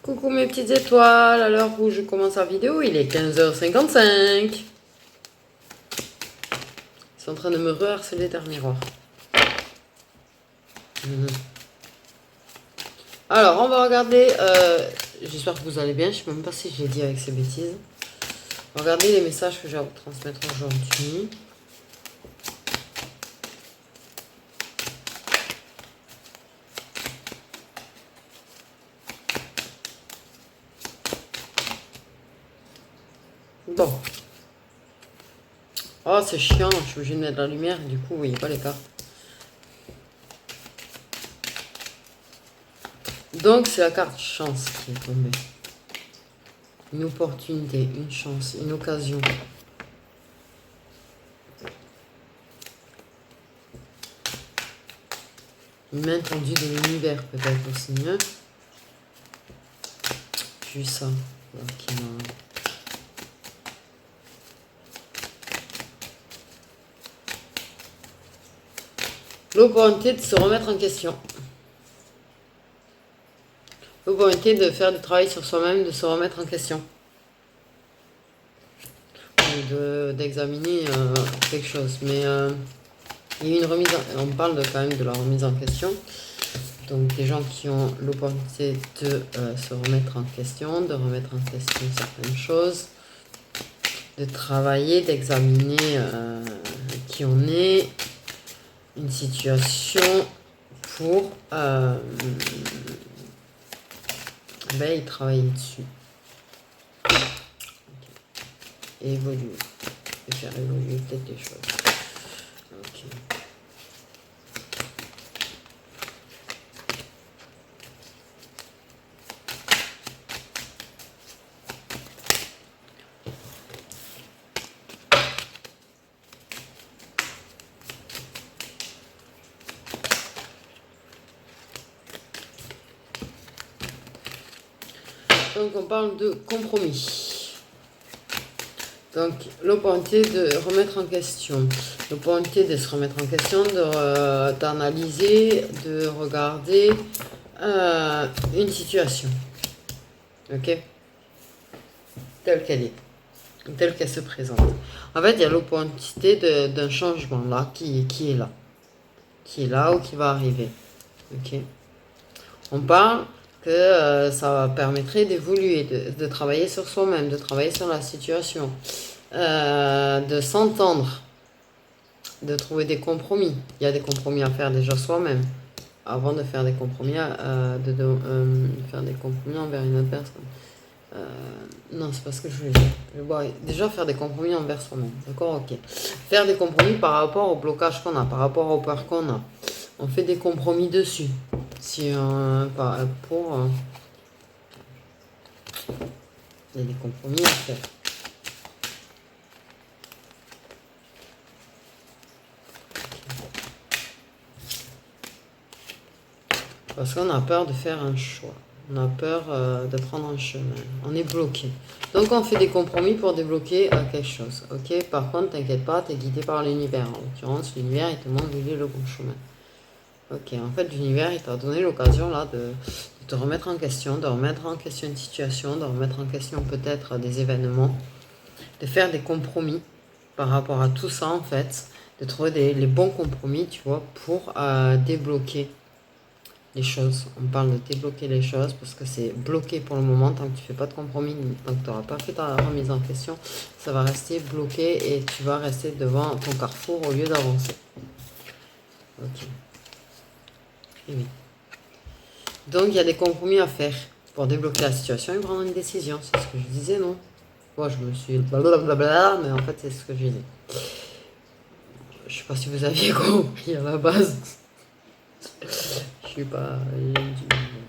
Coucou mes petites étoiles, à l'heure où je commence la vidéo, il est 15h55. Ils sont en train de me reharceler derrière le miroir. Alors, on va regarder, j'espère que vous allez bien, je ne sais même pas si j'ai dit avec ces bêtises. On va regarder les messages que j'ai à vous transmettre aujourd'hui. Bon. Oh, c'est chiant, je suis obligée de mettre la lumière, du coup, vous voyez pas les cartes. Donc, c'est la carte chance qui est tombée. Une opportunité, une chance, une occasion. Une main tendue de l'univers, peut-être aussi. Hein, j'ai eu ça. Okay. L'opportunité de se remettre en question. L'opportunité de faire du travail sur soi-même, de se remettre en question. D'examiner quelque chose. Mais il y a une remise on parle quand même de la remise en question. Donc des gens qui ont l'opportunité de se remettre en question, de remettre en question certaines choses, de travailler, d'examiner qui on est, une situation pour y travailler dessus. Okay. Et évoluer. Et faire évoluer peut-être les choses. Ok. Donc on parle de compromis. Donc l'opportunité de remettre en question. L'opportunité de se remettre en question, d'analyser, de regarder une situation. Ok? Telle qu'elle est. Telle qu'elle se présente. En fait, il y a l'opportunité d'un changement là qui est là. Qui est là ou qui va arriver. Ok? On parle que ça permettrait d'évoluer, de travailler sur soi-même, de travailler sur la situation, de s'entendre, de trouver des compromis. Il y a des compromis à faire déjà soi-même, avant de faire des compromis, faire des compromis envers une autre personne. Non, c'est pas ce que je voulais dire. Déjà faire des compromis envers soi-même, d'accord, ok. Faire des compromis par rapport au blocage qu'on a, par rapport aux peurs qu'on a. On fait des compromis dessus. Si il y a des compromis à faire. Parce qu'on a peur de faire un choix. On a peur de prendre un chemin. On est bloqué. Donc on fait des compromis pour débloquer quelque chose. Ok. Par contre, t'inquiète pas, tu es guidé par l'univers. En l'occurrence, l'univers, il te montre d'où est le bon chemin. Ok. En fait, l'univers, il t'a donné l'occasion là de te remettre en question, de remettre en question une situation, de remettre en question peut-être des événements, de faire des compromis par rapport à tout ça en fait, de trouver les bons compromis, tu vois, pour débloquer les choses. On parle de débloquer les choses parce que c'est bloqué pour le moment. Tant que tu fais pas de compromis, tant que tu n'auras pas fait ta remise en question, ça va rester bloqué et tu vas rester devant ton carrefour au lieu d'avancer. Ok. Et oui. Donc il y a des compromis à faire pour débloquer la situation et prendre une décision. C'est ce que je disais, non? Moi je me suis blablabla, mais en fait c'est ce que je disais. Je sais pas si vous aviez compris à la base. Je suis pas...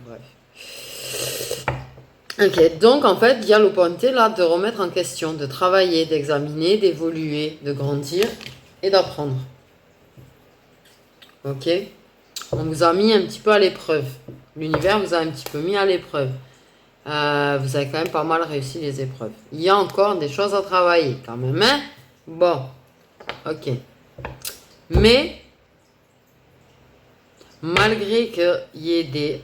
Bref. Ok, donc en fait, il y a l'opportunité là de remettre en question, de travailler, d'examiner, d'évoluer, de grandir et d'apprendre. Ok? On vous a mis un petit peu à l'épreuve. L'univers vous a un petit peu mis à l'épreuve. Vous avez quand même pas mal réussi les épreuves. Il y a encore des choses à travailler quand même, hein? Bon, ok. Mais Malgré qu'il y ait des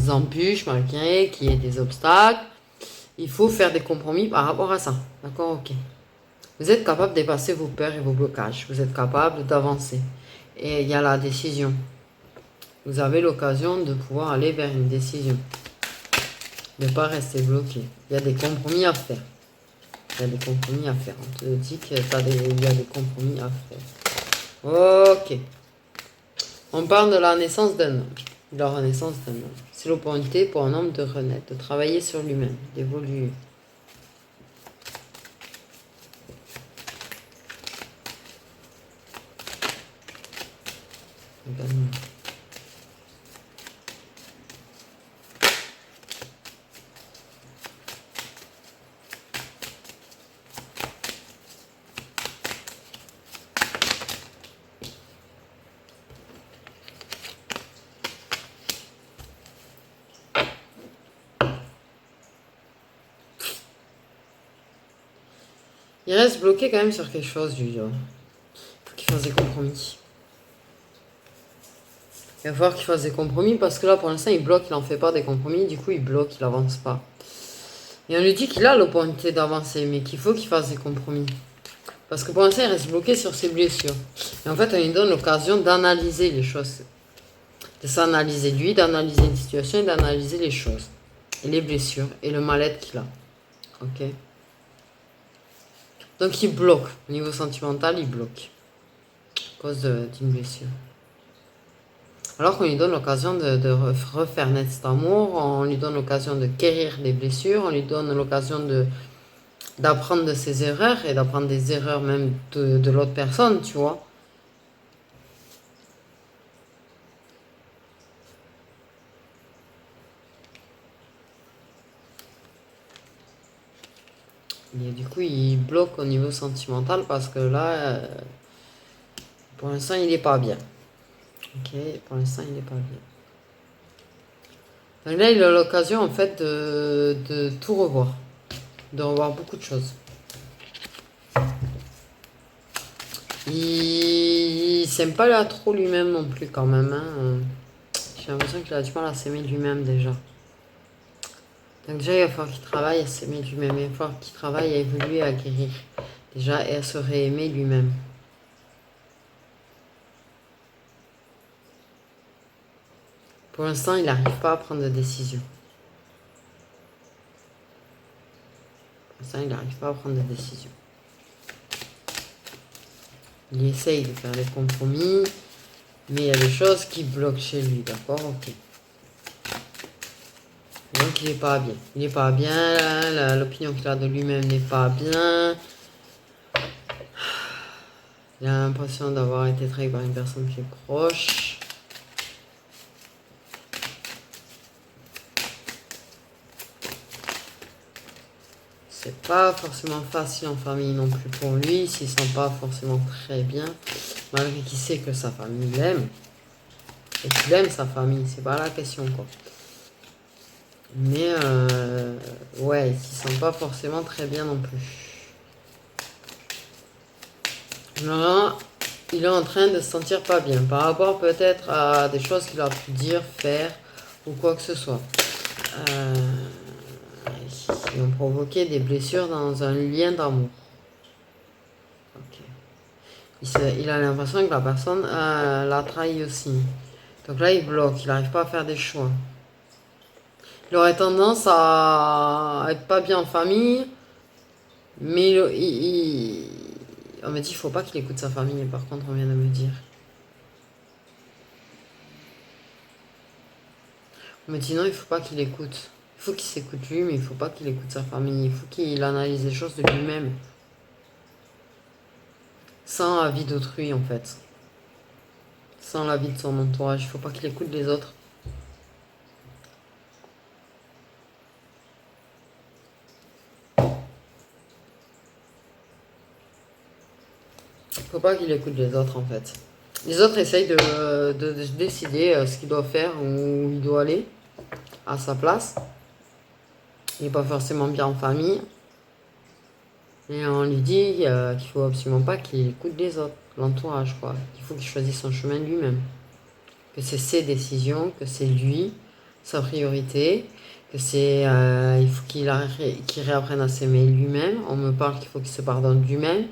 embûches, malgré qu'il y ait des obstacles, il faut faire des compromis par rapport à ça. D'accord? Ok. Vous êtes capable de dépasser vos peurs et vos blocages. Vous êtes capable d'avancer. Et il y a la décision. Vous avez l'occasion de pouvoir aller vers une décision. De ne pas rester bloqué. Il y a des compromis à faire. Il y a des compromis à faire. On te dit qu'il y a des compromis à faire. Ok. On parle de la naissance d'un homme. De la renaissance d'un homme. C'est l'opportunité pour un homme de renaître, de travailler sur lui-même, d'évoluer. Il reste bloqué quand même sur quelque chose, lui. Il faut qu'il fasse des compromis. Il va falloir qu'il fasse des compromis parce que là, pour l'instant, il bloque, il n'en fait pas des compromis. Du coup, il bloque, il avance pas. Et on lui dit qu'il a l'opportunité d'avancer, mais qu'il faut qu'il fasse des compromis. Parce que pour l'instant, il reste bloqué sur ses blessures. Et en fait, on lui donne l'occasion d'analyser les choses. De s'analyser lui, d'analyser une situation et d'analyser les choses. Et les blessures et le mal-être qu'il a. Ok? Donc il bloque. Au niveau sentimental, il bloque. À cause d'une blessure. Alors qu'on lui donne l'occasion de refaire naître cet amour, on lui donne l'occasion de guérir des blessures, on lui donne l'occasion d'apprendre de ses erreurs et d'apprendre des erreurs même de l'autre personne, tu vois. Et du coup, il bloque au niveau sentimental parce que là, pour l'instant, il n'est pas bien. Ok, pour l'instant, il n'est pas bien. Donc là, il a l'occasion, en fait, de tout revoir. De revoir beaucoup de choses. Il s'aime pas là trop lui-même non plus, quand même. Hein. J'ai l'impression qu'il a du mal à s'aimer lui-même, déjà. Donc déjà, il va falloir qu'il travaille à s'aimer lui-même. Il va falloir qu'il travaille à évoluer, à guérir. Déjà, et à se réaimer lui-même. Pour l'instant, il n'arrive pas à prendre de décision. Pour l'instant, il n'arrive pas à prendre de décision. Il essaye de faire des compromis, mais il y a des choses qui bloquent chez lui, d'accord? Ok. Donc il n'est pas bien. Il n'est pas bien, l'opinion qu'il a de lui-même n'est pas bien. Il a l'impression d'avoir été trahi par une personne qui est proche. C'est pas forcément facile en famille non plus pour lui. Il s'y sent pas forcément très bien. Malgré qu'il sait que sa famille l'aime. Et qu'il aime sa famille, c'est pas la question quoi. Mais ouais, il s'y sent pas forcément très bien non plus. Là, il est en train de se sentir pas bien. Par rapport peut-être à des choses qu'il a pu dire, faire ou quoi que ce soit. Qui ont provoqué des blessures dans un lien d'amour. Okay. Il a l'impression que la personne l'a trahi aussi. Donc là, il bloque, il n'arrive pas à faire des choix. Il aurait tendance à être pas bien en famille, mais on me dit qu'il ne faut pas qu'il écoute sa famille, par contre, on vient de me dire. On me dit non, il ne faut pas qu'il écoute. Il faut qu'il s'écoute lui, mais il ne faut pas qu'il écoute sa famille. Il faut qu'il analyse les choses de lui-même. Sans l'avis d'autrui, en fait. Sans l'avis de son entourage. Il ne faut pas qu'il écoute les autres. Il ne faut pas qu'il écoute les autres, en fait. Les autres essayent de décider ce qu'il doit faire, où il doit aller, à sa place. Il n'est pas forcément bien en famille. Et on lui dit qu'il ne faut absolument pas qu'il écoute les autres, l'entourage, quoi. Il faut qu'il choisisse son chemin lui-même. que c'est ses décisions, que c'est lui, sa priorité, que c'est il faut qu'il réapprenne à s'aimer lui-même. On me parle qu'il faut qu'il se pardonne lui-même.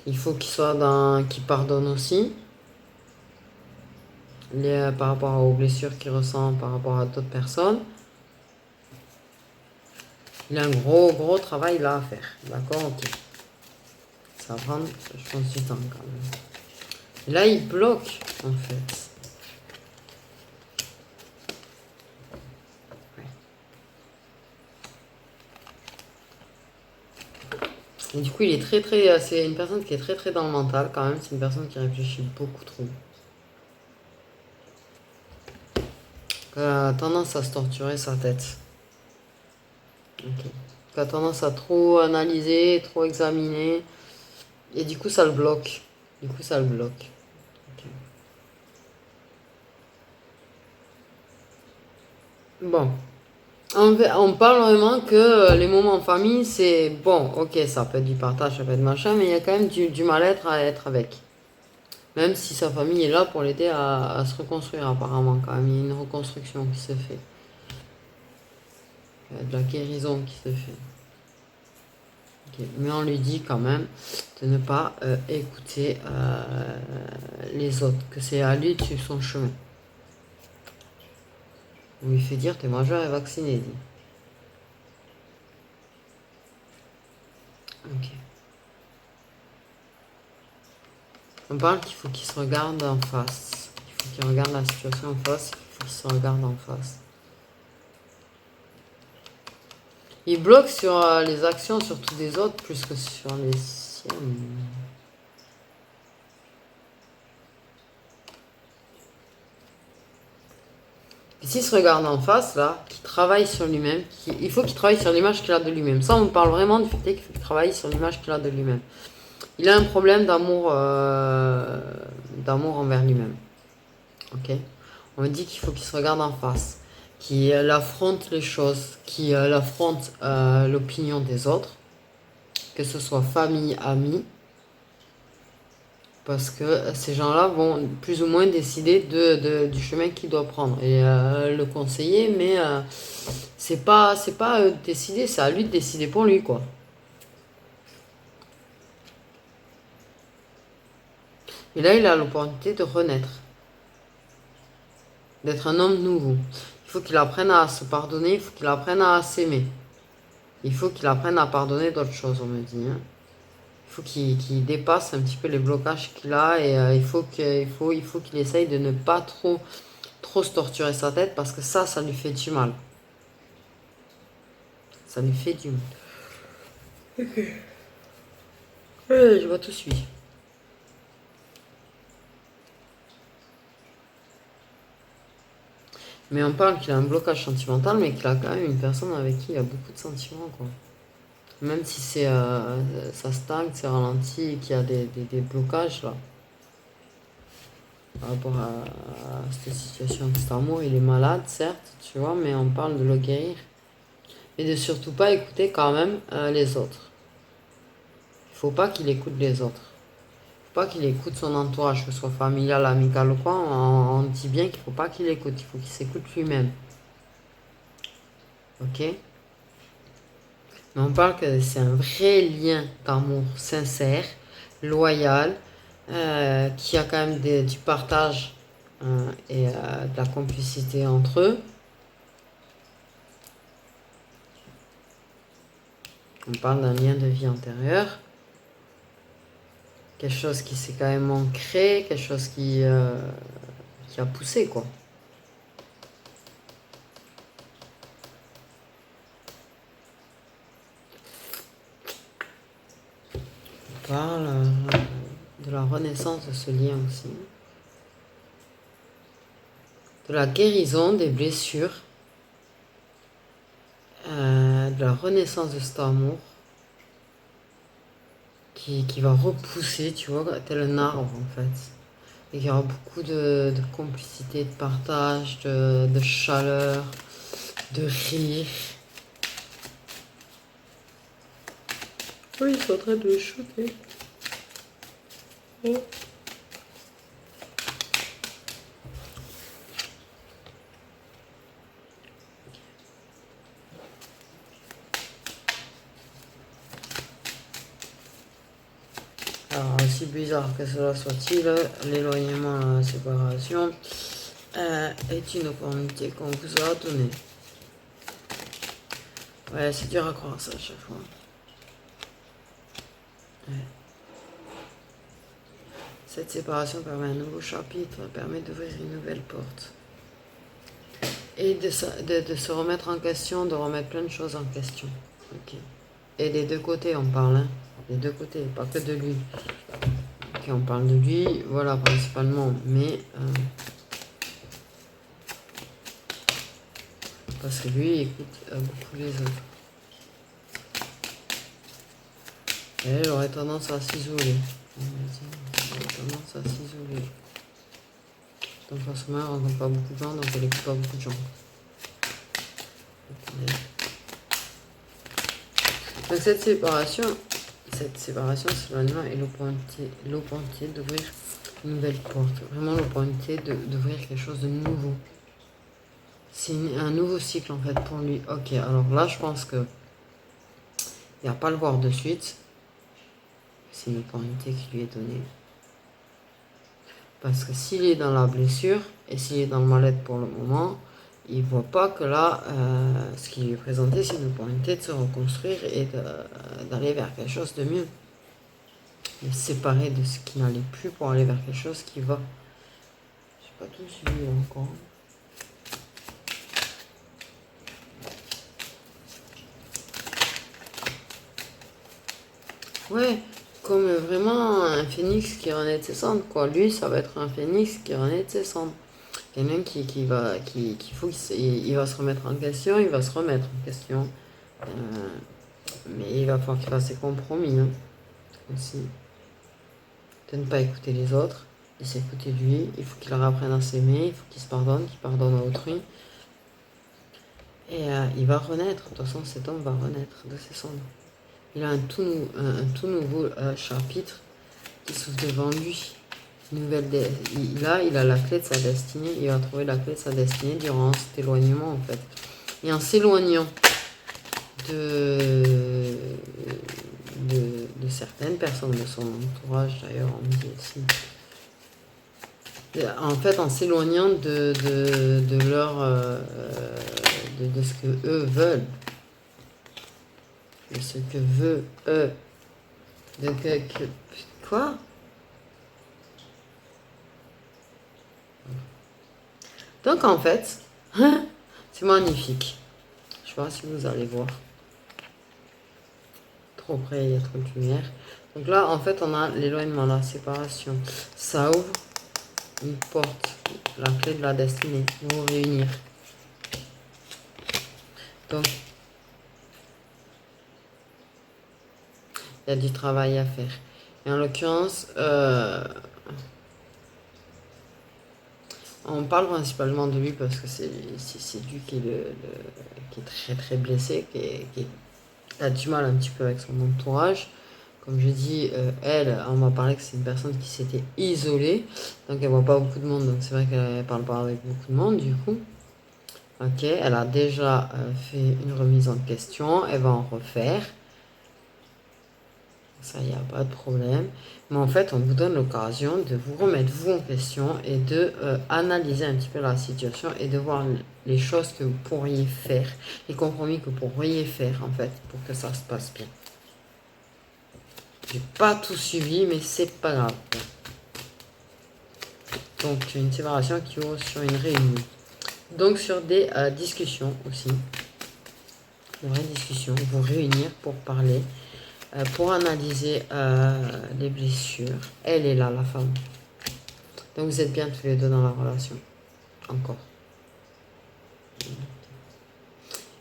Il faut qu'il pardonne aussi par rapport aux blessures qu'il ressent par rapport à d'autres personnes. Il a un gros travail là à faire. D'accord, ok. Ça va prendre, je pense, du temps quand même. Et là, il bloque, en fait. Ouais. Et du coup, il est c'est une personne qui est très dans le mental quand même. C'est une personne qui réfléchit beaucoup trop. Qui a tendance à se torturer sa tête. Ok. Qui a tendance à trop analyser, trop examiner. Et du coup, ça le bloque. Ok. Bon. On parle vraiment que les moments en famille, c'est bon, ok, ça peut être du partage, ça peut être machin, mais il y a quand même du mal-être à être avec. Même si sa famille est là pour l'aider à se reconstruire, apparemment, quand même. Il y a une reconstruction qui se fait. Il y a de la guérison qui se fait. Okay. Mais on lui dit quand même de ne pas écouter les autres, que c'est à lui de suivre son chemin. On lui fait dire, t'es majeur et vacciné, dit. Ok. On parle qu'il faut qu'il se regarde en face. Il faut qu'il regarde la situation en face. Il faut qu'il se regarde en face. Il bloque sur les actions, surtout des autres, plus que sur les siennes. Et s'il se regarde en face, là, qu'il travaille sur lui-même, il faut qu'il travaille sur l'image qu'il a de lui-même. Ça, on parle vraiment du fait qu'il faut qu'il travaille sur l'image qu'il a de lui-même. Il a un problème d'amour envers lui-même. Ok. On me dit qu'il faut qu'il se regarde en face, qu'il affronte les choses, qu'il affronte l'opinion des autres, que ce soit famille, amis, parce que ces gens-là vont plus ou moins décider du chemin qu'il doit prendre et le conseiller, mais c'est pas décider, c'est à lui de décider pour lui, quoi. Et là, il a l'opportunité de renaître, d'être un homme nouveau. Il faut qu'il apprenne à se pardonner, il faut qu'il apprenne à s'aimer. Il faut qu'il apprenne à pardonner d'autres choses, on me dit. Hein. Il faut qu'il dépasse un petit peu les blocages qu'il a et il faut qu'il essaye de ne pas trop se torturer sa tête parce que ça lui fait du mal. Ça lui fait du mal. Ok. Je vois tout suivre. Mais on parle qu'il a un blocage sentimental, mais qu'il a quand même une personne avec qui il a beaucoup de sentiments, quoi. Même si ça stagne, c'est ralenti et qu'il y a des blocages, là. Par rapport à cette situation de cet amour, il est malade, certes, tu vois, mais on parle de le guérir. Et de surtout pas écouter quand même les autres. Il faut pas qu'il écoute les autres. Il faut pas qu'il écoute son entourage, que ce soit familial, amical ou quoi. On dit bien qu'il faut pas qu'il écoute, il faut qu'il s'écoute lui-même. Ok? Mais on parle que c'est un vrai lien d'amour sincère, loyal, qui a quand même du partage et de la complicité entre eux. On parle d'un lien de vie antérieur. Quelque chose qui s'est quand même ancré, quelque chose qui a poussé, quoi. On parle de la renaissance de ce lien aussi. De la guérison des blessures. De la renaissance de cet amour. Qui va repousser, tu vois, tel un arbre en fait. Et il y aura beaucoup de complicité, de partage, de chaleur, de rire. Oui, ils sont en train de le shooter. Oh. Alors, aussi bizarre que cela soit-il, l'éloignement à la séparation est une opportunité qu'on vous a donnée. Ouais, c'est dur à croire ça à chaque fois. Ouais. Cette séparation permet un nouveau chapitre, permet d'ouvrir une nouvelle porte. Et de se remettre en question, de remettre plein de choses en question. Ok. Et des deux côtés, on parle, hein. Des deux côtés, pas que de lui. Ok, on parle de lui, voilà, principalement. Mais, parce que lui, il écoute beaucoup les autres. Et elle aurait tendance à s'isoler. Elle aurait tendance à s'isoler. Donc forcément, elle ne rencontre pas beaucoup de gens, donc elle n'écoute pas beaucoup de gens. Donc cette séparation, c'est l'animal et l'opportunité d'ouvrir une nouvelle porte. Vraiment l'opportunité d'ouvrir quelque chose de nouveau. C'est un nouveau cycle en fait pour lui. Ok, alors là je pense que il va pas le voir de suite. C'est une opportunité qui lui est donnée. Parce que s'il est dans la blessure et s'il est dans le mal-être pour le moment, il ne voit pas que là, ce qui lui est présenté, c'est une opportunité de se reconstruire et d'aller vers quelque chose de mieux. De se séparer de ce qui n'allait plus pour aller vers quelque chose qui va. Je n'ai pas tout suivi encore. Ouais, comme vraiment un phénix qui renaît de ses cendres, quoi. Lui, ça va être un phénix qui renaît de ses cendres. Quelqu'un qui va se remettre en question, il va se remettre en question. Mais il va falloir qu'il fasse ses compromis, hein, aussi. De ne pas écouter les autres, de s'écouter lui. Il faut qu'il apprenne à s'aimer, il faut qu'il se pardonne, qu'il pardonne à autrui. Et il va renaître. De toute façon, cet homme va renaître de ses cendres. Il a un tout nouveau chapitre qui s'ouvre devant lui. Il a la clé de sa destinée. Il va trouver la clé de sa destinée durant cet éloignement, en fait. Et en s'éloignant de certaines personnes de son entourage, d'ailleurs, on dit ici. En fait, en s'éloignant de ce que eux veulent, de ce que veut eux, quoi? Donc en fait, c'est magnifique. Je sais pas si vous allez voir. Trop près, il y a trop de lumière. Donc là, en fait, on a l'éloignement, la séparation. Ça ouvre une porte, la clé de la destinée, vous réunir. Donc, il y a du travail à faire. Et en l'occurrence, on parle principalement de lui parce que c'est lui qui est très très blessé, qui a du mal un petit peu avec son entourage. Comme je dis, elle, on m'a parlé que c'est une personne qui s'était isolée, donc elle voit pas beaucoup de monde, donc c'est vrai qu'elle parle pas avec beaucoup de monde du coup. Ok, elle a déjà fait une remise en question, elle va en refaire. Ça, il n'y a pas de problème. Mais en fait, on vous donne l'occasion de vous remettre vous en question et de analyser un petit peu la situation et de voir les choses que vous pourriez faire, les compromis que vous pourriez faire en fait pour que ça se passe bien. J'ai pas tout suivi, mais c'est pas grave. Donc, une séparation qui ouvre sur une réunion. Donc, sur des discussions aussi. Des vraies discussions, vous réunir pour parler. Pour analyser les blessures. Elle est là, la femme. Donc vous êtes bien tous les deux dans la relation. Encore.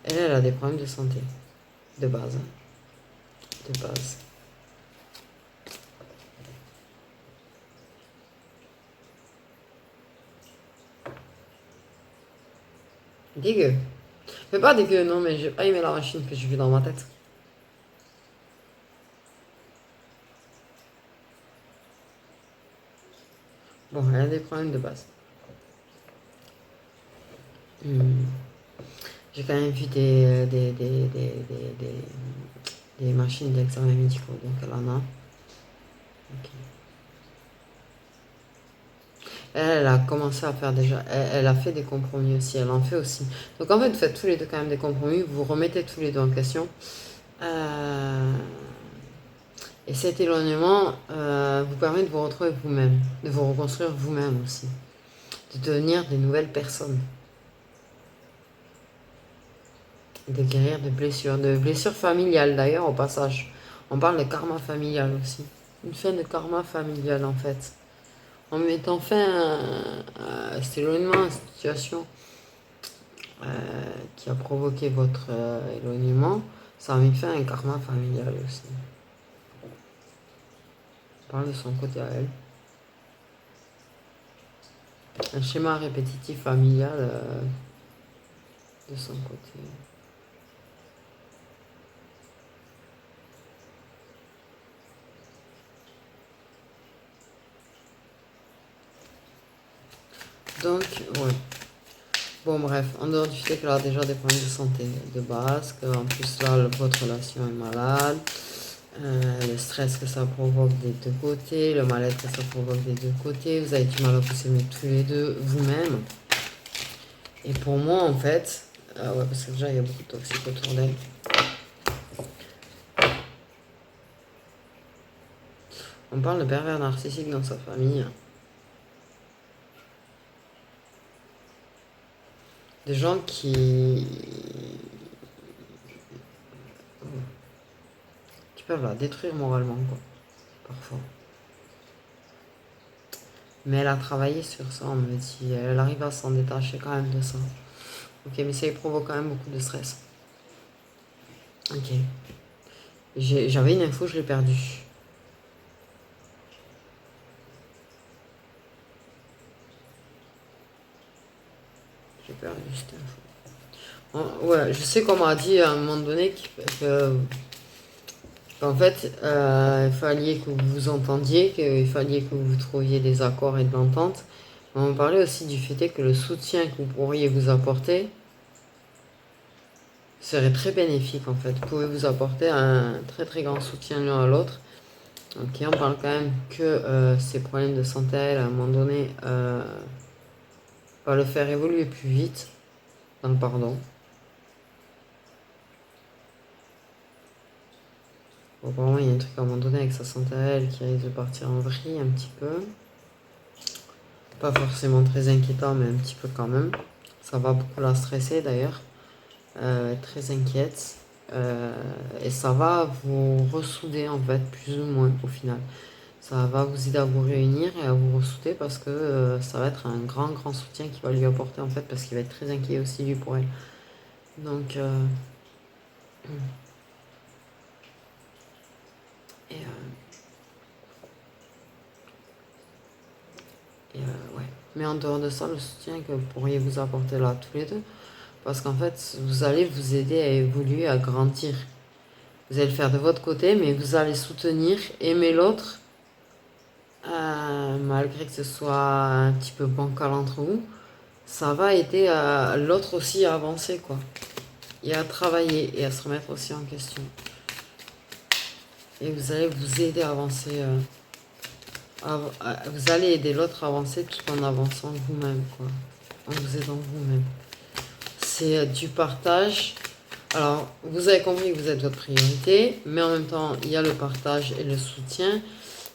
Elle a des problèmes de santé. De base. De base. Dégueu. Mais pas dégueu, non, mais j'ai pas aimé la machine que j'ai vue dans ma tête. Bon, elle a des problèmes de base. J'ai quand même vu des machines d'examen médicaux, donc elle en a. Ok. Elle a commencé à faire déjà. Elle a fait des compromis aussi. Elle en fait aussi. Donc en fait, vous faites tous les deux quand même des compromis. Vous remettez tous les deux en question. Euh, Et cet éloignement vous permet de vous retrouver vous-même, de vous reconstruire vous-même aussi, de devenir des nouvelles personnes, de guérir de blessures familiales d'ailleurs au passage. On parle de karma familial aussi. Une fin de karma familial en fait. En mettant fin à cet éloignement, à cette situation qui a provoqué votre éloignement, ça a mis fin à un karma familial aussi. On parle de son côté à elle. Un schéma répétitif familial de son côté. Donc, ouais. Bon, bref, en dehors du fait qu'elle a déjà des problèmes de santé de base, qu'en plus là, votre relation est malade, le stress que ça provoque des deux côtés, le mal-être que ça provoque des deux côtés, vous avez du mal à vous aimer tous les deux vous-même. Et pour moi, en fait, ouais, parce que déjà, il y a beaucoup de toxiques autour d'elle. On parle de pervers narcissique dans sa famille. Des gens qui peuvent la détruire moralement, quoi, parfois. Mais elle a travaillé sur ça, on me dit. Elle arrive à s'en détacher quand même de ça. Ok, mais ça lui provoque quand même beaucoup de stress. Ok. J'avais une info, je l'ai perdue. J'ai perdu cette info. Ouais, je sais qu'on m'a dit à un moment donné qu'en fait, il fallait que vous vous entendiez, qu'il fallait que vous trouviez des accords et de l'entente. On m'a parlé aussi du fait que le soutien que vous pourriez vous apporter serait très bénéfique en fait. Vous pouvez vous apporter un très très grand soutien l'un à l'autre. Ok, on parle quand même que ces problèmes de santé, à un moment donné, va le faire évoluer plus vite dans le pardon. Bon, apparemment, il y a un truc à un moment donné avec sa santé à elle qui risque de partir en vrille un petit peu. Pas forcément très inquiétant, mais un petit peu quand même. Ça va beaucoup la stresser d'ailleurs. Très inquiète. Et ça va vous ressouder en fait, plus ou moins au final. Ça va vous aider à vous réunir et à vous ressouder parce que ça va être un grand grand soutien qui va lui apporter en fait parce qu'il va être très inquiet aussi lui pour elle. Donc et, ouais. Mais en dehors de ça, le soutien que vous pourriez vous apporter là tous les deux, parce qu'en fait vous allez vous aider à évoluer, à grandir. Vous allez le faire de votre côté, mais vous allez soutenir, aimer l'autre, malgré que ce soit un petit peu bancal entre vous. Ça va aider l'autre aussi à avancer, quoi. Et à travailler et à se remettre aussi en question. Et vous allez vous aider à avancer. Vous allez aider l'autre à avancer tout en avançant vous-même, quoi. En vous aidant vous-même. C'est du partage. Alors, vous avez compris que vous êtes votre priorité, mais en même temps, il y a le partage et le soutien.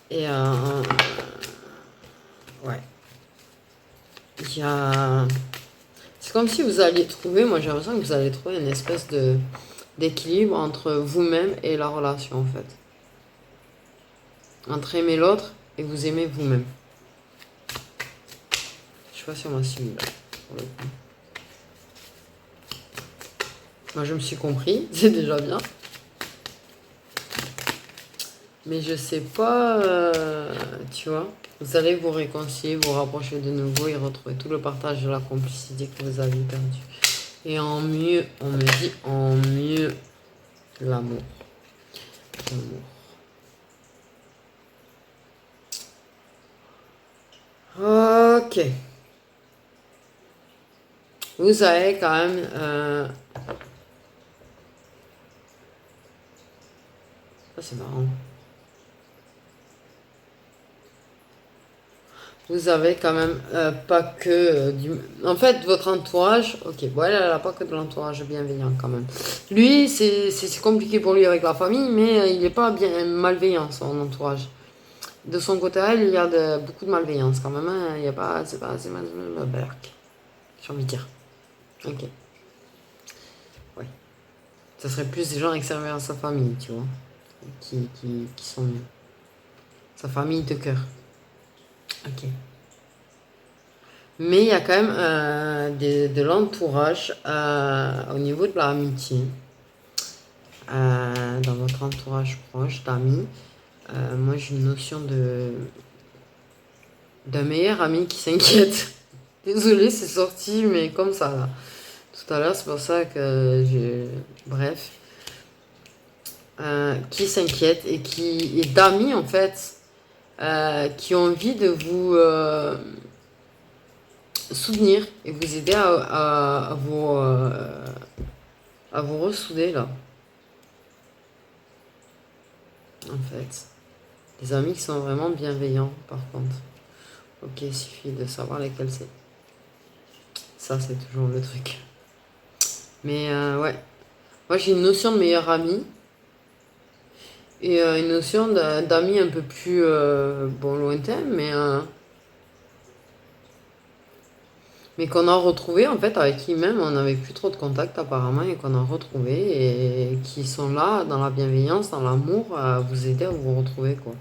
Et ouais. Il y a. C'est comme si vous alliez trouver, moi j'ai l'impression que vous allez trouver une espèce d'équilibre entre vous-même et la relation en fait. Entre aimer l'autre et vous aimer vous-même. Je sais pas si on m'a suivi là. Pour le coup. Moi je me suis compris, c'est déjà bien. Mais je sais pas, tu vois. Vous allez vous réconcilier, vous rapprocher de nouveau et retrouver tout le partage de la complicité que vous avez perdu. Et en mieux, on me dit en mieux l'amour. Ok. Vous avez quand même... ça c'est marrant. vous avez quand même pas que du... En fait, votre entourage, ok, bon, elle n'a pas que de l'entourage bienveillant quand même. Lui, c'est compliqué pour lui avec la famille, mais il n'est pas bien malveillant, son entourage. De son côté, elle, il y a beaucoup de malveillance quand même. Hein. Il n'y a pas... C'est pas... C'est j'ai envie de dire. Ok, ouais. Ça serait plus des gens extérieurs à sa famille, tu vois, qui sont mieux. Sa famille de cœur. Ok. Mais il y a quand même de l'entourage au niveau de l'amitié. Dans votre entourage proche d'amis, moi j'ai une notion d'un meilleur ami qui s'inquiète. Désolée, c'est sorti, mais comme ça là. Tout à l'heure, c'est pour ça que j'ai. Bref. Qui s'inquiète et d'amis en fait, qui ont envie de vous soutenir et vous aider à vous ressouder là, en fait. Des amis qui sont vraiment bienveillants, par contre. Ok, il suffit de savoir lesquels c'est. Ça, c'est toujours le truc. Mais ouais. Moi, j'ai une notion de meilleur ami et une notion d'ami un peu plus bon, lointain, mais qu'on a retrouvé en fait, avec qui même on n'avait plus trop de contact apparemment et qu'on a retrouvé et qui sont là dans la bienveillance, dans l'amour, à vous aider à vous retrouver quoi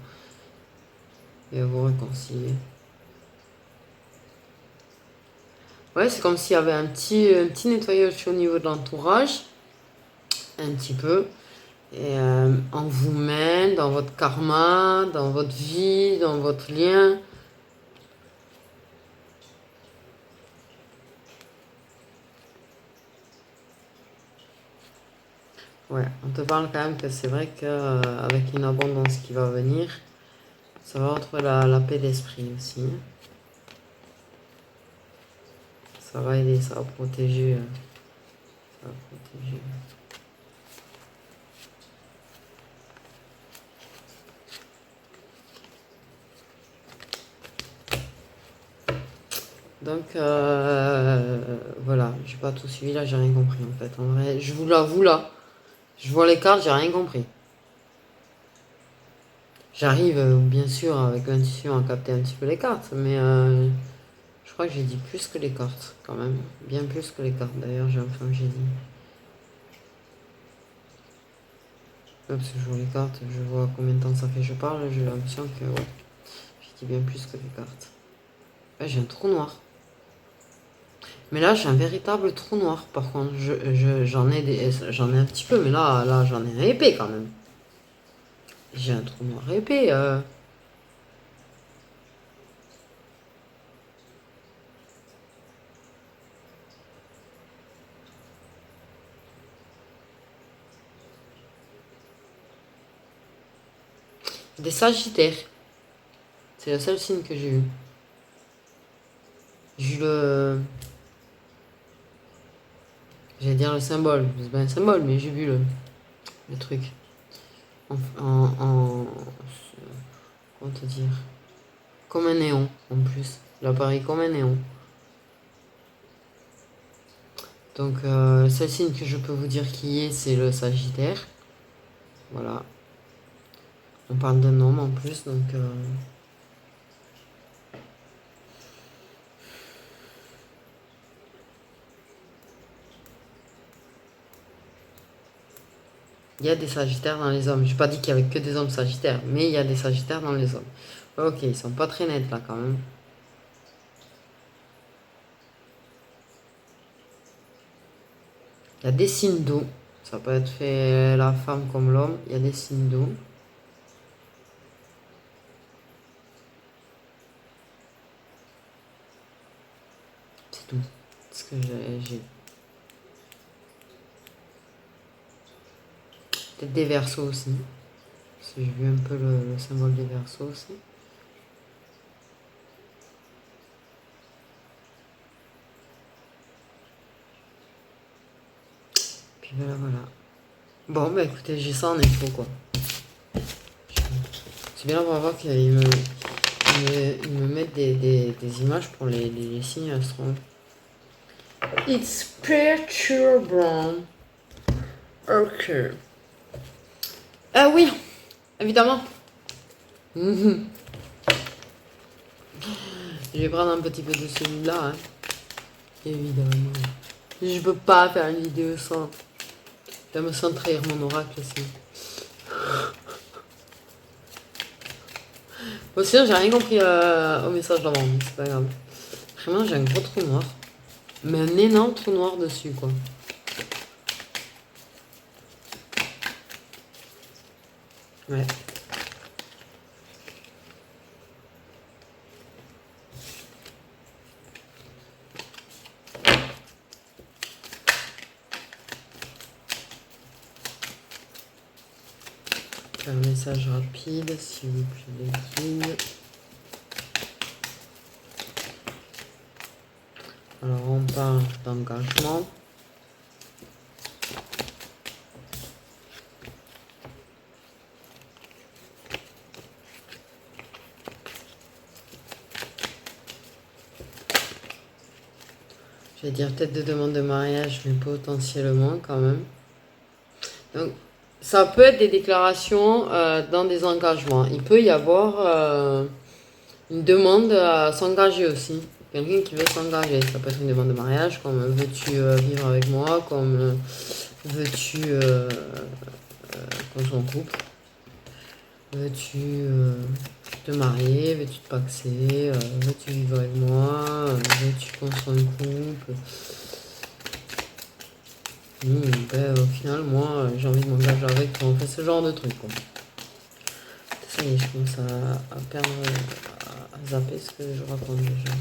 et à vous réconcilier. Ouais, c'est comme s'il y avait un petit nettoyage au niveau de l'entourage, un petit peu, et en vous-même, dans votre karma, dans votre vie, dans votre lien. Ouais, on te parle quand même que c'est vrai qu'avec une abondance qui va venir, ça va retrouver la paix d'esprit aussi. Ça va aider, ça va protéger. Ça va protéger. Donc voilà, j'ai pas tout suivi là, j'ai rien compris en fait. En vrai, je vous l'avoue là, je vois les cartes, j'ai rien compris. J'arrive bien sûr avec l'intuition à capter un petit peu les cartes, mais je crois que j'ai dit plus que les cartes quand même, bien plus que les cartes d'ailleurs, j'ai dit. Parce que je vois les cartes, je vois combien de temps ça fait que je parle, j'ai l'impression que ouais, j'ai dit bien plus que les cartes. Ouais, j'ai un trou noir. Mais là, j'ai un véritable trou noir. Par contre, j'en ai un petit peu, mais là, j'en ai un épais quand même. J'ai un trou noir épais. Des sagittaires. C'est le seul signe que j'ai eu. J'ai eu le. J'allais dire le symbole. C'est pas un symbole, mais j'ai vu le truc. Comment te dire? Comme un néon, en plus. Il apparaît comme un néon. Donc, le seul signe que je peux vous dire qui est, c'est le sagittaire. Voilà. On parle d'un homme en plus, donc. Il y a des sagittaires dans les hommes. Je n'ai pas dit qu'il y avait que des hommes sagittaires, mais il y a des sagittaires dans les hommes. Ok, ils sont pas très nets là quand même. Il y a des signes d'eau. Ça peut être fait la femme comme l'homme. Il y a des signes d'eau. C'est tout. Ce que j'ai. Peut-être des versos aussi. Parce que j'ai vu un peu le symbole des versos aussi. Puis voilà, voilà. Bon, bah écoutez, j'ai ça en info quoi. C'est bien, on va voir qu'il me Ils me mettent des images pour les signes astro. It's perturbable. Ok. Ah oui, évidemment. Je vais prendre un petit peu de celui-là. Hein. Évidemment. Je peux pas faire une vidéo sans. Je me sens trahir mon oracle aussi. Bon, sinon, j'ai rien compris au message d'avant, mais c'est pas grave. Vraiment, j'ai un gros trou noir. Mais un énorme trou noir dessus, quoi. Ouais. Un message rapide, s'il vous plaît, les guides. Alors, on parle d'engagement. Je vais dire peut-être de demande de mariage, mais potentiellement quand même. Donc, ça peut être des déclarations dans des engagements. Il peut y avoir une demande à s'engager aussi. Quelqu'un qui veut s'engager. Ça peut être une demande de mariage, comme veux-tu vivre avec moi, comme veux-tu qu'on soit en couple, veux-tu te marier, veux-tu te paxer, veux-tu vivre avec moi, veux-tu qu'on soit en couple. Ben, au final, moi, j'ai envie de m'engager avec toi. On fait ce genre de truc, quoi. Ça y est, je commence à perdre, à zapper ce que je raconte déjà.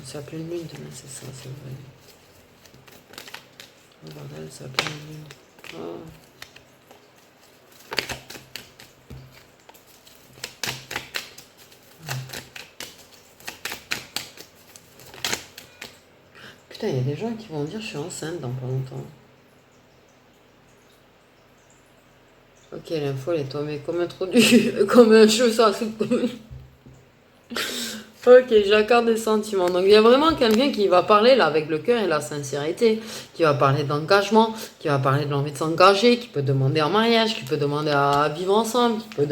C'est la pleine lune demain, c'est ça, c'est vrai. Oh bordel, c'est la pleine lune. Oh. Putain, il y a des gens qui vont dire je suis enceinte dans pas longtemps. Ok, l'info elle est tombée comme un trou comme un cheveu sur la soupe. Ok, j'accorde des sentiments. Donc il y a vraiment quelqu'un qui va parler là avec le cœur et la sincérité, qui va parler d'engagement, qui va parler de l'envie de s'engager, qui peut demander en mariage, qui peut demander à vivre ensemble, qui peut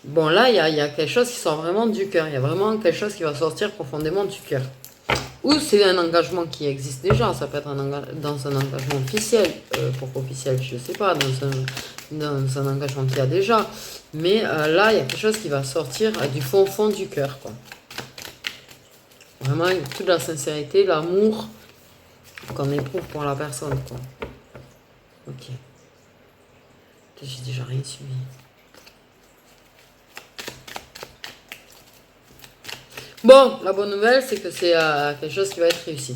bon là il y a quelque chose qui sort vraiment du cœur. Il y a vraiment quelque chose qui va sortir profondément du cœur. Ou c'est un engagement qui existe déjà, ça peut être dans un engagement officiel, pourquoi officiel, je ne sais pas, dans un engagement qu'il y a déjà. Mais là, il y a quelque chose qui va sortir du fond du cœur, quoi. Vraiment, toute la sincérité, l'amour qu'on éprouve pour la personne, quoi. Ok. J'ai déjà rien suivi. Bon, la bonne nouvelle, c'est que c'est quelque chose qui va être réussi.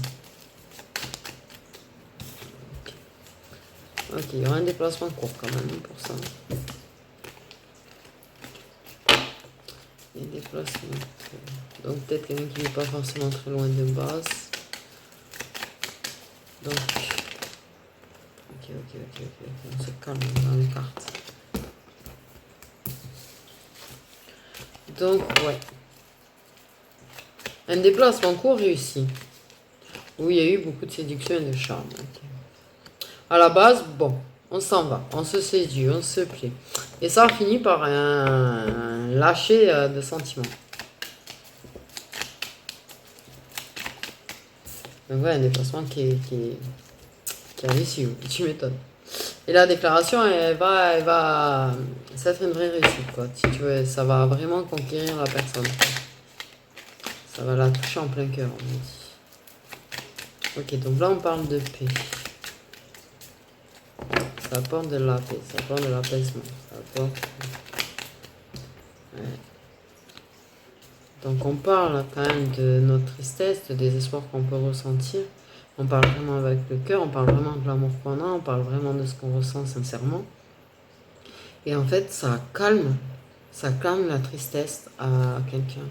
Ok, il y aura un déplacement court quand même pour ça. Il y a des déplacements. Donc peut-être quelqu'un qui n'est pas forcément très loin de base. Donc, ok, on se calme dans les cartes. Donc, ouais. Un déplacement court réussi. Où il y a eu beaucoup de séduction et de charme. Okay. À la base, bon, on s'en va, on se séduit, on se plaît. Et ça finit par un lâcher de sentiments. Donc voilà, un déplacement qui a réussi, tu m'étonnes. Et la déclaration, elle va, ça va être une vraie réussite, quoi. Si tu veux, ça va vraiment conquérir la personne. Ça va la toucher en plein cœur, on dit. Ok, donc là on parle de paix. Ça apporte de la paix, ça apporte de l'apaisement, ça apporte... Ouais. Donc on parle quand même de notre tristesse, de désespoir qu'on peut ressentir. On parle vraiment avec le cœur, on parle vraiment de l'amour qu'on a, on parle vraiment de ce qu'on ressent sincèrement. Et en fait, ça calme la tristesse à quelqu'un.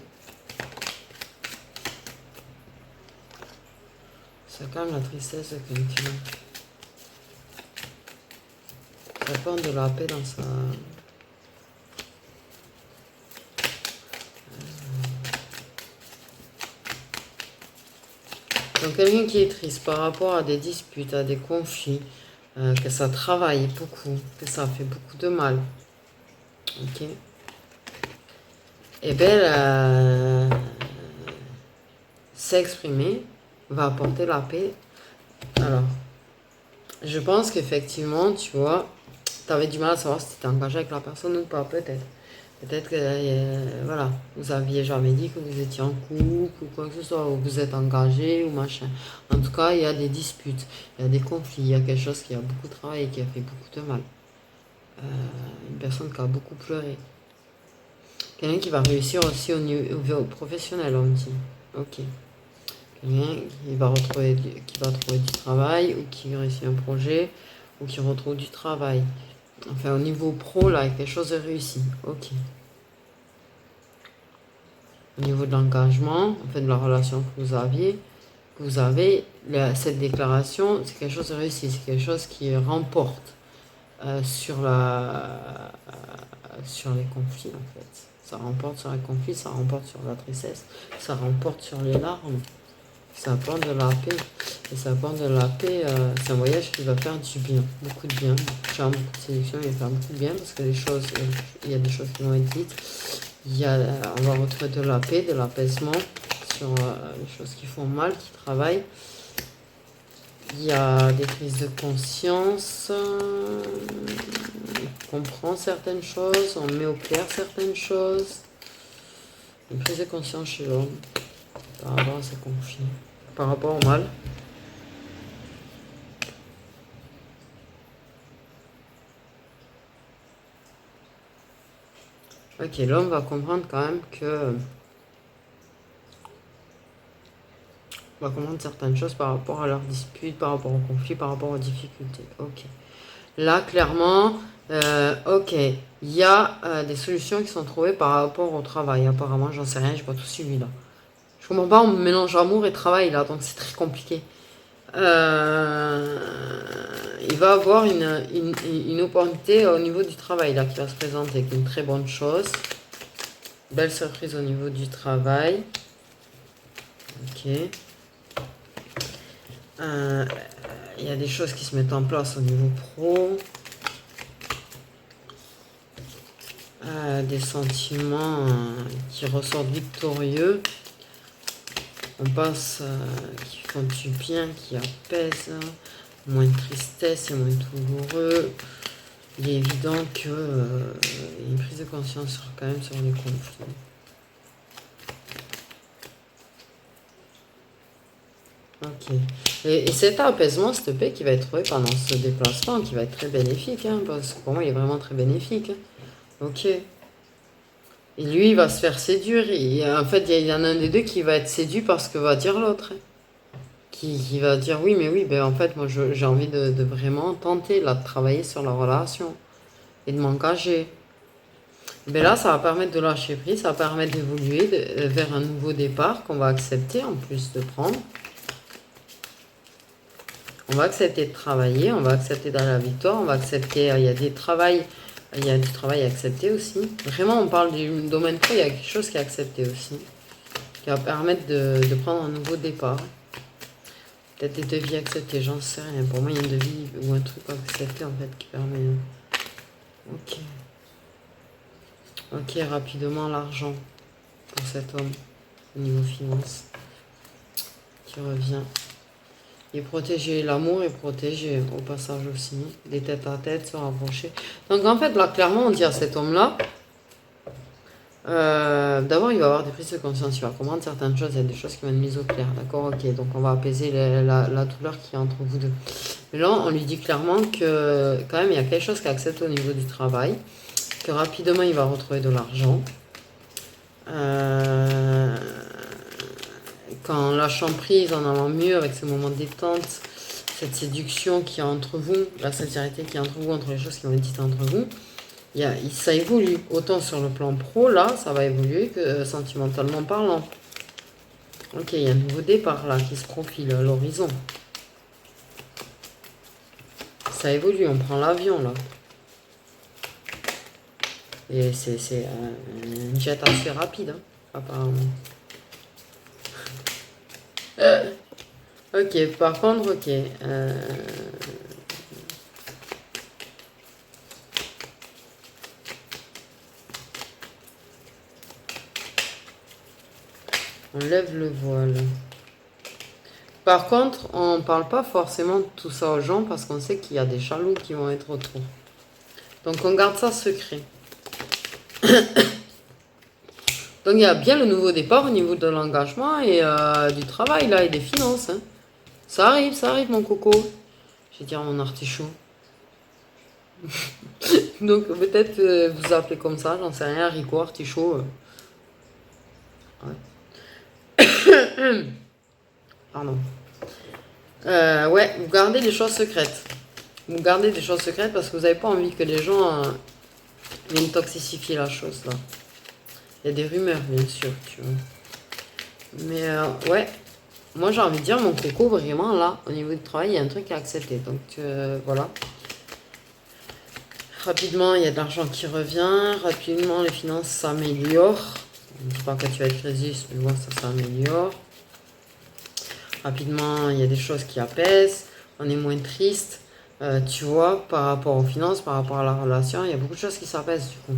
Ça calme la tristesse de quelqu'un. Ça apporte de la paix dans sa... Donc quelqu'un qui est triste par rapport à des disputes, à des conflits, que ça travaille beaucoup, que ça fait beaucoup de mal. Ok. Et bien, s'exprimer va apporter la paix. Alors, je pense qu'effectivement, tu vois, tu avais du mal à savoir si tu étais engagé avec la personne ou pas, peut-être. Peut-être que, voilà, vous aviez jamais dit que vous étiez en couple ou quoi que ce soit, ou vous êtes engagé ou machin. En tout cas, il y a des disputes, il y a des conflits, il y a quelque chose qui a beaucoup travaillé, qui a fait beaucoup de mal. Une personne qui a beaucoup pleuré. Quelqu'un qui va réussir aussi au niveau professionnel, on me dit. Ok. Quelqu'un qui va trouver du travail, ou qui réussit un projet, ou qui retrouve du travail. Enfin, au niveau pro, là, quelque chose de réussi. Ok. Au niveau de l'engagement, en fait, de la relation que vous avez, cette déclaration, c'est quelque chose de réussi, c'est quelque chose qui remporte sur les conflits, en fait. Ça remporte sur les conflits, ça remporte sur la tristesse, ça remporte sur les larmes. Ça apporte de la paix. Et ça apporte de la paix. C'est un voyage qui va faire du bien. Beaucoup de bien. Beaucoup de séduction, il va faire beaucoup de bien parce que il y a des choses qui vont être dites. On va retrouver de la paix, de l'apaisement sur les choses qui font mal, qui travaillent. Il y a des prises de conscience. On comprend certaines choses, on met au clair certaines choses. Une prise de conscience chez l'homme par rapport à ces conflits, par rapport au mal. Ok, l'homme va comprendre quand même que... va comprendre certaines choses par rapport à leurs disputes, par rapport aux conflits, par rapport aux difficultés. Ok. Là, clairement, ok, il y a des solutions qui sont trouvées par rapport au travail. Apparemment, j'en sais rien, j'ai pas tout suivi là. Je comprends pas, on mélange amour et travail là, donc c'est très compliqué. Il va avoir une opportunité au niveau du travail là qui va se présenter, qui est une très bonne chose. Belle surprise au niveau du travail. Ok. Il y a des choses qui se mettent en place au niveau pro. Des sentiments qui ressortent victorieux. On passe, qui font du bien, qui apaisent. Moins de tristesse et moins douloureux. Il est évident qu'il y a une prise de conscience quand même sur les conflits. Ok. Et cet apaisement, cette paix qui va être trouvé pendant ce déplacement, qui va être très bénéfique, hein, parce que pour moi, il est vraiment très bénéfique. Ok. Et lui, il va se faire séduire. En fait, il y en a un des deux qui va être séduit par ce que va dire l'autre. Qui va dire oui, mais oui, ben en fait, moi, j'ai envie de vraiment tenter, là, de travailler sur la relation et de m'engager. Ben là, ça va permettre de lâcher prise, ça va permettre d'évoluer vers un nouveau départ qu'on va accepter en plus de prendre. On va accepter de travailler, on va accepter d'aller à la victoire, on va accepter, il y a du travail à accepter aussi. Vraiment, on parle du domaine pro, il y a quelque chose qui est accepté aussi, qui va permettre de prendre un nouveau départ. Peut-être des devis acceptés, j'en sais rien. Pour moi, il y a un devis ou un truc accepté en fait qui permet... Ok. Ok, rapidement, l'argent pour cet homme au niveau finance qui revient. Et protéger, l'amour est protégé au passage aussi. Des têtes à tête, se rapprocher. Donc en fait, là, clairement, on dit à cet homme-là, d'abord, il va avoir des prises de conscience, il va comprendre certaines choses, il y a des choses qui vont être mises au clair, d'accord, ok, donc on va apaiser la douleur qui est entre vous deux. Mais là, on lui dit clairement que, quand même, il y a quelque chose qui accepte au niveau du travail, que rapidement, il va retrouver de l'argent. Qu'en lâchant prise, en allant mieux avec ce moment de détente, cette séduction qui est entre vous, la sincérité qui est entre vous, entre les choses qui vont être dites entre vous, ça évolue. Autant sur le plan pro, là, ça va évoluer que sentimentalement parlant. Ok, il y a un nouveau départ là qui se profile à l'horizon. Ça évolue, on prend l'avion là. Et c'est un jet assez rapide, hein, apparemment. Ok, par contre, ok. On lève le voile. Par contre, on parle pas forcément de tout ça aux gens parce qu'on sait qu'il y a des jaloux qui vont être autour. Donc on garde ça secret. Donc il y a bien le nouveau départ au niveau de l'engagement et du travail là et des finances. Hein. Ça arrive mon coco. Je vais dire mon artichaut. Donc peut-être vous appelez comme ça, j'en sais rien, haricot, artichaut. Ouais. Pardon. Ouais, vous gardez les choses secrètes. Vous gardez des choses secrètes parce que vous n'avez pas envie que les gens viennent toxifier la chose là. Il y a des rumeurs bien sûr, tu vois. Mais ouais, moi j'ai envie de dire mon coco vraiment là, au niveau du travail, il y a un truc à accepter. Donc voilà. Rapidement, il y a de l'argent qui revient. Rapidement, les finances s'améliorent. Je ne dis pas que tu vas être résiste, mais moi ça s'améliore. Rapidement, il y a des choses qui apaisent. On est moins triste. Tu vois, par rapport aux finances, par rapport à la relation, il y a beaucoup de choses qui s'apaisent du coup.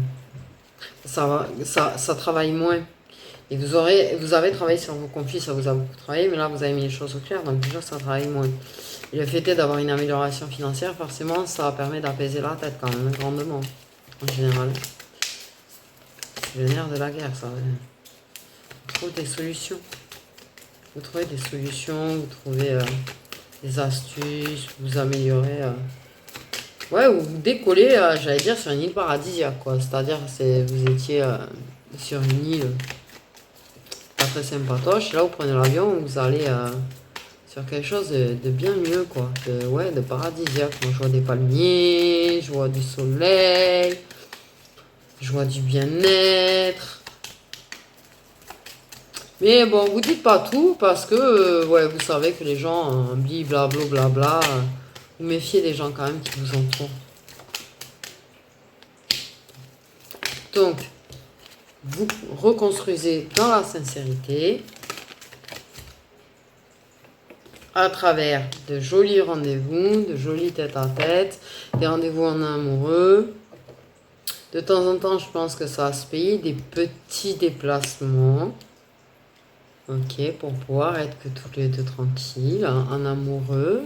Ça travaille moins. Et vous avez travaillé sur vos conflits, ça vous a beaucoup travaillé, mais là vous avez mis les choses au clair, donc déjà ça travaille moins. Et le fait est d'avoir une amélioration financière, forcément, ça permet d'apaiser la tête quand même, grandement, en général. C'est le nerf de la guerre, ça. Vous trouvez des solutions. Vous trouvez des solutions, vous trouvez des astuces, vous améliorez. Ouais, ou vous décollez, j'allais dire, sur une île paradisiaque, quoi. C'est-à-dire, vous étiez sur une île pas très sympatoche, là vous prenez l'avion, vous allez sur quelque chose de bien mieux, quoi. De paradisiaque. Moi, je vois des palmiers, je vois du soleil, je vois du bien-être. Mais bon, vous dites pas tout parce que, ouais, vous savez que les gens, blablabla, blabla, vous méfiez des gens quand même qui vous entourent. Donc, vous reconstruisez dans la sincérité à travers de jolis rendez-vous, de jolis tête-à-tête, des rendez-vous en amoureux. De temps en temps, je pense que ça se paye des petits déplacements. Ok, pour pouvoir être que tous les deux tranquilles, en amoureux.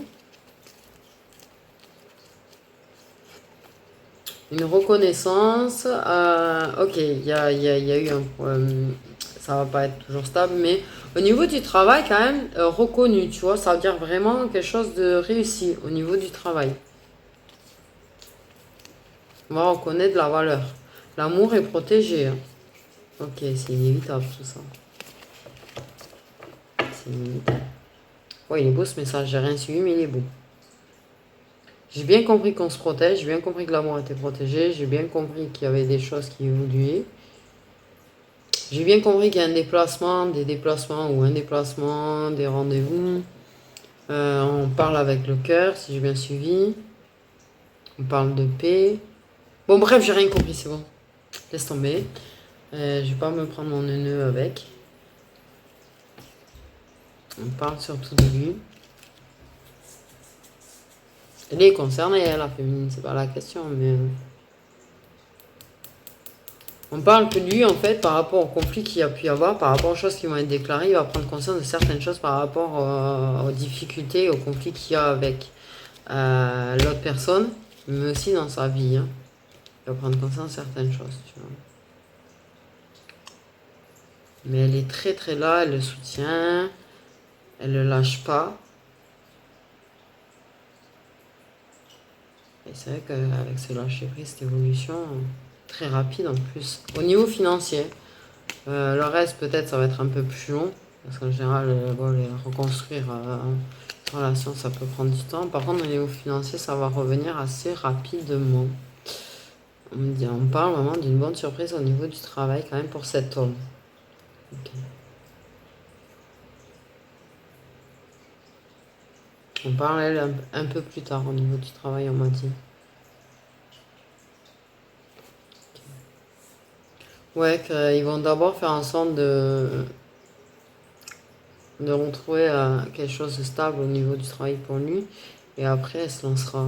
Une reconnaissance. Ok, il y a eu un problème. Ça va pas être toujours stable, mais au niveau du travail, quand même, reconnu, tu vois, ça veut dire vraiment quelque chose de réussi au niveau du travail. On va reconnaître la valeur. L'amour est protégé. Hein. Ok, c'est inévitable tout ça. C'est inévitable. Ouais, il est beau ce message, j'ai rien suivi, mais il est beau. J'ai bien compris qu'on se protège, j'ai bien compris que l'amour était protégé, j'ai bien compris qu'il y avait des choses qui évoluaient. J'ai bien compris qu'il y a un déplacement, des déplacements ou un déplacement, des rendez-vous. On parle avec le cœur, si j'ai bien suivi. On parle de paix. Bon, bref, j'ai rien compris, c'est bon. Laisse tomber. Je vais pas me prendre mon nœud avec. On parle surtout de lui. Elle est concernée, elle, la féminine, c'est pas la question, mais... On parle que lui, en fait, par rapport au conflit qu'il y a pu y avoir, par rapport aux choses qui vont être déclarées, il va prendre conscience de certaines choses par rapport aux difficultés, aux conflits qu'il y a avec l'autre personne, mais aussi dans sa vie. Hein. Il va prendre conscience de certaines choses, tu vois. Mais elle est très très là, elle le soutient, elle ne le lâche pas. Et c'est vrai qu'avec ce lâcher prise, cette évolution, très rapide en plus. Au niveau financier, le reste peut-être ça va être un peu plus long, parce qu'en général, reconstruire une relation ça peut prendre du temps. Par contre, au niveau financier, ça va revenir assez rapidement. On parle vraiment d'une bonne surprise au niveau du travail quand même pour cet homme. Okay. On parle elle un peu plus tard au niveau du travail, on m'a dit. Ouais, qu'ils vont d'abord faire en sorte de de retrouver quelque chose de stable au niveau du travail pour lui. Et après, elle se lancera,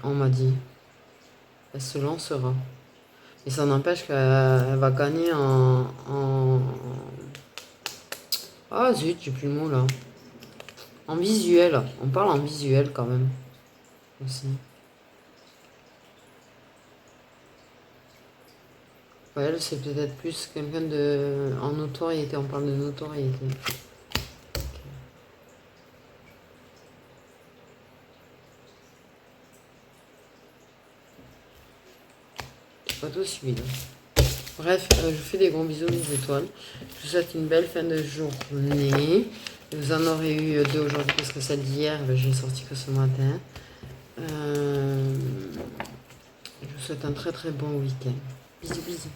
on m'a dit. Elle se lancera. Et ça n'empêche qu'elle va gagner Ah zut, j'ai plus le mot là. En visuel. On parle en visuel quand même. Aussi. Ouais, elle, c'est peut-être plus quelqu'un de... En notoriété, on parle de notoriété. Pas tout suivi. Bref, je vous fais des gros bisous les étoiles. Je vous souhaite une belle fin de journée. Vous en aurez eu deux aujourd'hui parce que celle d'hier, j'ai sorti que ce matin. Je vous souhaite un très très bon week-end. Bisous bisous.